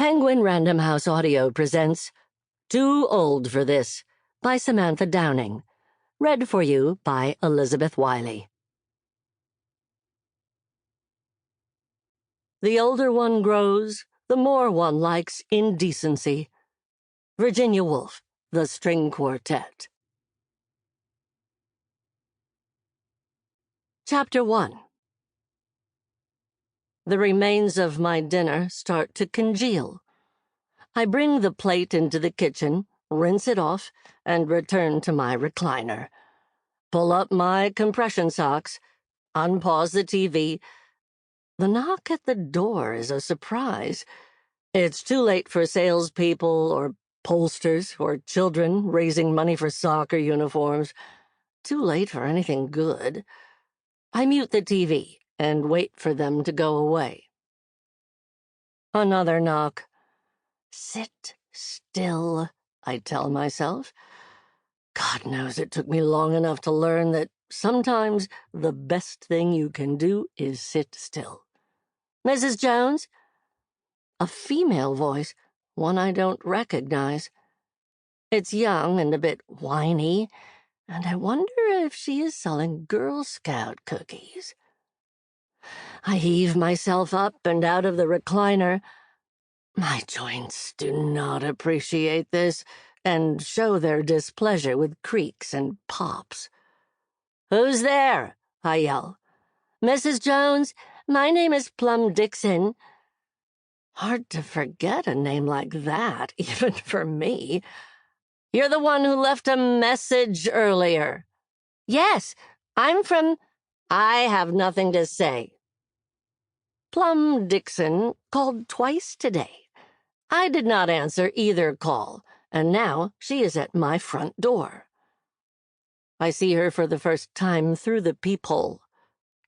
Penguin Random House Audio presents Too Old for This by Samantha Downing. Read for you by Elizabeth Wiley. The older one grows, the more one likes indecency. Virginia Woolf, The String Quartet. Chapter 1. The remains of my dinner start to congeal. I bring the plate into the kitchen, rinse it off, and return to my recliner. Pull up my compression socks, unpause the TV. The knock at the door is a surprise. It's too late for salespeople or pollsters or children raising money for soccer uniforms. Too late for anything good. I mute the TV and wait for them to go away. Another knock. Sit still, I tell myself. God knows it took me long enough to learn that sometimes the best thing you can do is sit still. Mrs. Jones? A female voice, one I don't recognize. It's young and a bit whiny, and I wonder if she is selling Girl Scout cookies. I heave myself up and out of the recliner. My joints do not appreciate this and show their displeasure with creaks and pops. "Who's there?" I yell. "Mrs. Jones, my name is Plum Dixon." Hard to forget a name like that, even for me. "You're the one who left a message earlier." "Yes, I'm from—" "I have nothing to say." Plum Dixon called twice today. I did not answer either call, and now she is at my front door. I see her for the first time through the peephole.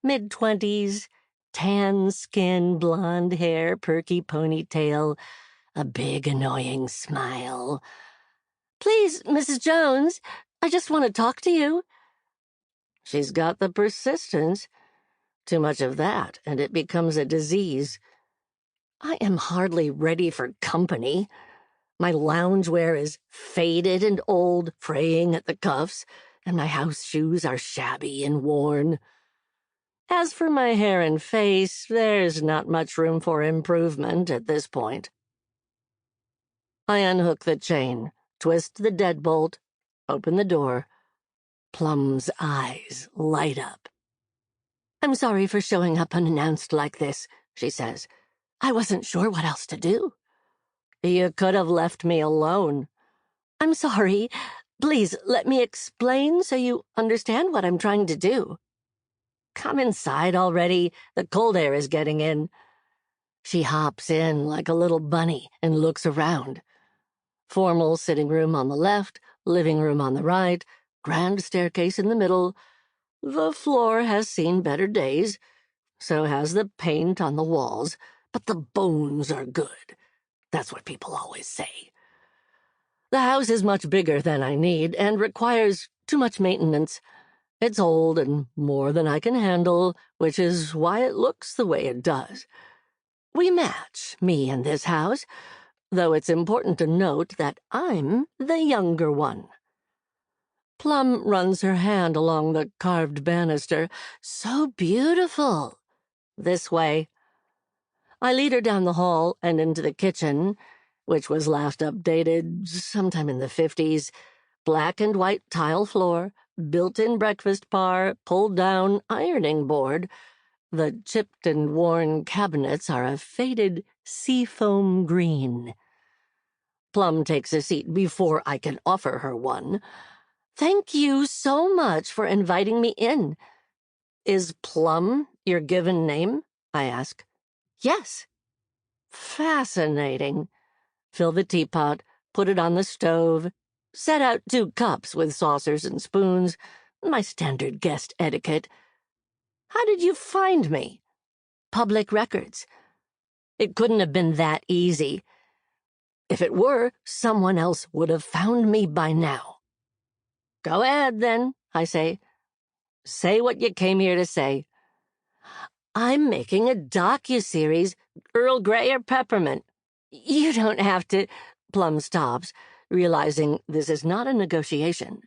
Mid-20s, tan skin, blonde hair, perky ponytail, a big annoying smile. "Please, Mrs. Jones, I just want to talk to you." She's got the persistence. Too much of that, and it becomes a disease. I am hardly ready for company. My loungewear is faded and old, fraying at the cuffs, and my house shoes are shabby and worn. As for my hair and face, there's not much room for improvement at this point. I unhook the chain, twist the deadbolt, open the door. Plum's eyes light up. "I'm sorry for showing up unannounced like this," she says. "I wasn't sure what else to do." "You could have left me alone." "I'm sorry. Please, let me explain so you understand what I'm trying to do." "Come inside already. The cold air is getting in." She hops in like a little bunny and looks around. Formal sitting room on the left, living room on the right, grand staircase in the middle. The floor has seen better days. So has the paint on the walls, but the bones are good. That's what people always say. The house is much bigger than I need and requires too much maintenance. It's old and more than I can handle, which is why it looks the way it does. We match, me and this house, though it's important to note that I'm the younger one. Plum runs her hand along the carved banister. "So beautiful." "This way." I lead her down the hall and into the kitchen, which was last updated sometime in the 50s. Black and white tile floor, built-in breakfast bar, pulled-down ironing board. The chipped and worn cabinets are a faded seafoam green. Plum takes a seat before I can offer her one. "Thank you so much for inviting me in." "Is Plum your given name?" I ask. "Yes." "Fascinating." Fill the teapot, put it on the stove, set out 2 cups with saucers and spoons, my standard guest etiquette. "How did you find me?" "Public records." "It couldn't have been that easy. If it were, someone else would have found me by now." "Go ahead, then," I say. "Say what you came here to say." "I'm making a docuseries, Earl Grey or Peppermint." You don't have to. Plum stops, realizing this is not a negotiation.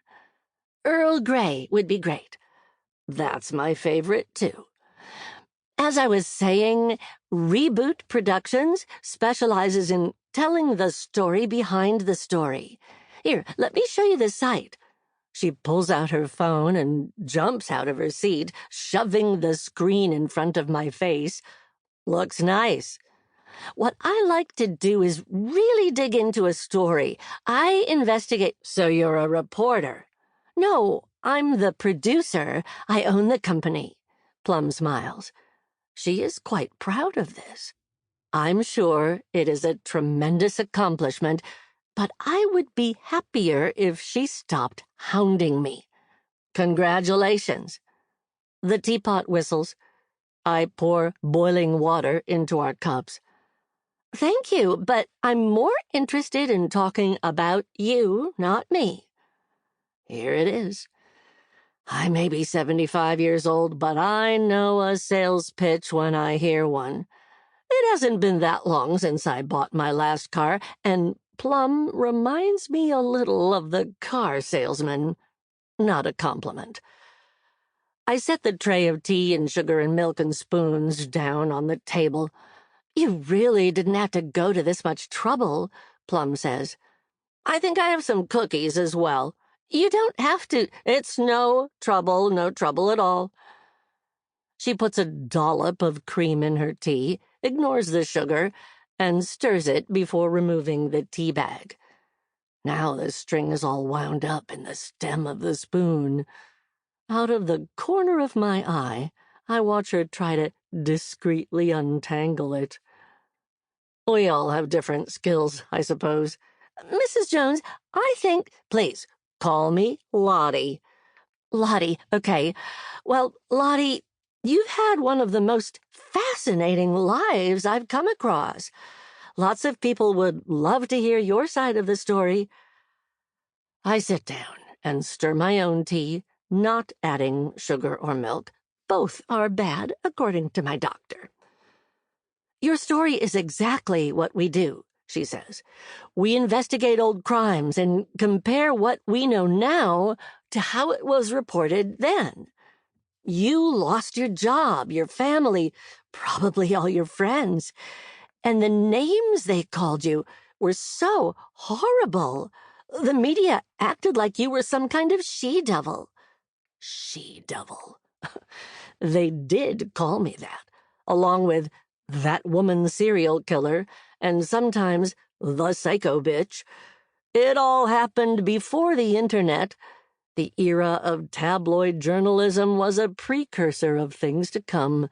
Earl Grey would be great. That's my favorite, too. As I was saying, Reboot Productions specializes in telling the story behind the story. Here, let me show you the site. She pulls out her phone and jumps out of her seat, shoving the screen in front of my face. Looks nice. What I like to do is really dig into a story. I investigate. So you're a reporter? No, I'm the producer. I own the company. Plum smiles. She is quite proud of this. I'm sure it is a tremendous accomplishment, but I would be happier if she stopped hounding me. Congratulations. The teapot whistles. I pour boiling water into our cups. Thank you, but I'm more interested in talking about you, not me. Here it is. I may be 75 years old, but I know a sales pitch when I hear one. It hasn't been that long since I bought my last car, and Plum reminds me a little of the car salesman. Not a compliment. I set the tray of tea and sugar and milk and spoons down on the table. You really didn't have to go to this much trouble, Plum says. I think I have some cookies as well. You don't have to. It's no trouble at all. She puts a dollop of cream in her tea, ignores the sugar, and stirs it before removing the tea bag. Now the string is all wound up in the stem of the spoon. Out of the corner of my eye, I watch her try to discreetly untangle it. We all have different skills, I suppose. Mrs. Jones, I think— Please, call me Lottie. Lottie, okay. Well, Lottie, you've had one of the most fascinating lives I've come across. Lots of people would love to hear your side of the story. I sit down and stir my own tea, not adding sugar or milk. Both are bad, according to my doctor. Your story is exactly what we do, she says. We investigate old crimes and compare what we know now to how it was reported then. You lost your job, your family, probably all your friends, and the names they called you were so horrible. The media acted like you were some kind of she-devil. She-devil. They did call me that, along with that woman serial killer, and sometimes the psycho bitch. It all happened before the internet. The era of tabloid journalism was a precursor of things to come.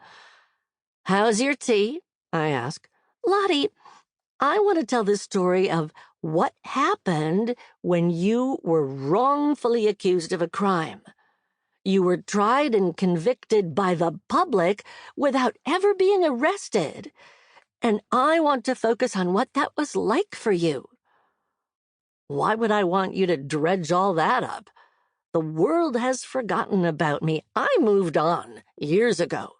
How's your tea? I ask. Lottie, I want to tell the story of what happened when you were wrongfully accused of a crime. You were tried and convicted by the public without ever being arrested. And I want to focus on what that was like for you. Why would I want you to dredge all that up? The world has forgotten about me. I moved on years ago.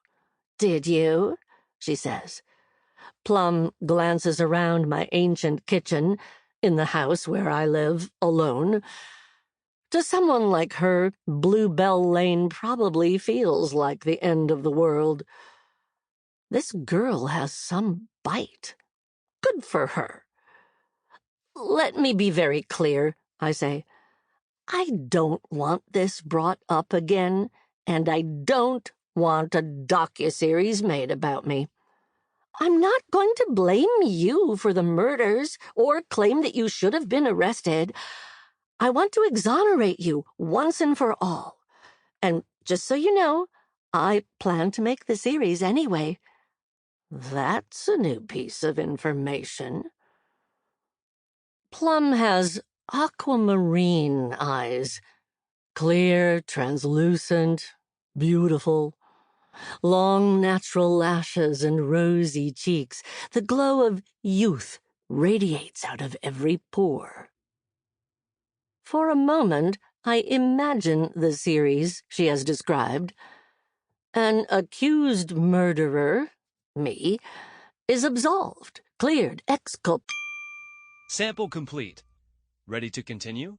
Did you? She says. Plum glances around my ancient kitchen in the house where I live alone. To someone like her, Bluebell Lane probably feels like the end of the world. This girl has some bite. Good for her. Let me be very clear, I say. I don't want this brought up again, and I don't want a docuseries made about me. I'm not going to blame you for the murders or claim that you should have been arrested. I want to exonerate you once and for all. And just so you know, I plan to make the series anyway. That's a new piece of information. Plum has aquamarine eyes. Clear, translucent, beautiful. Long, natural lashes and rosy cheeks. The glow of youth radiates out of every pore. For a moment, I imagine the series she has described. An accused murderer, me, is absolved, Cleared. Sample complete. Ready to continue?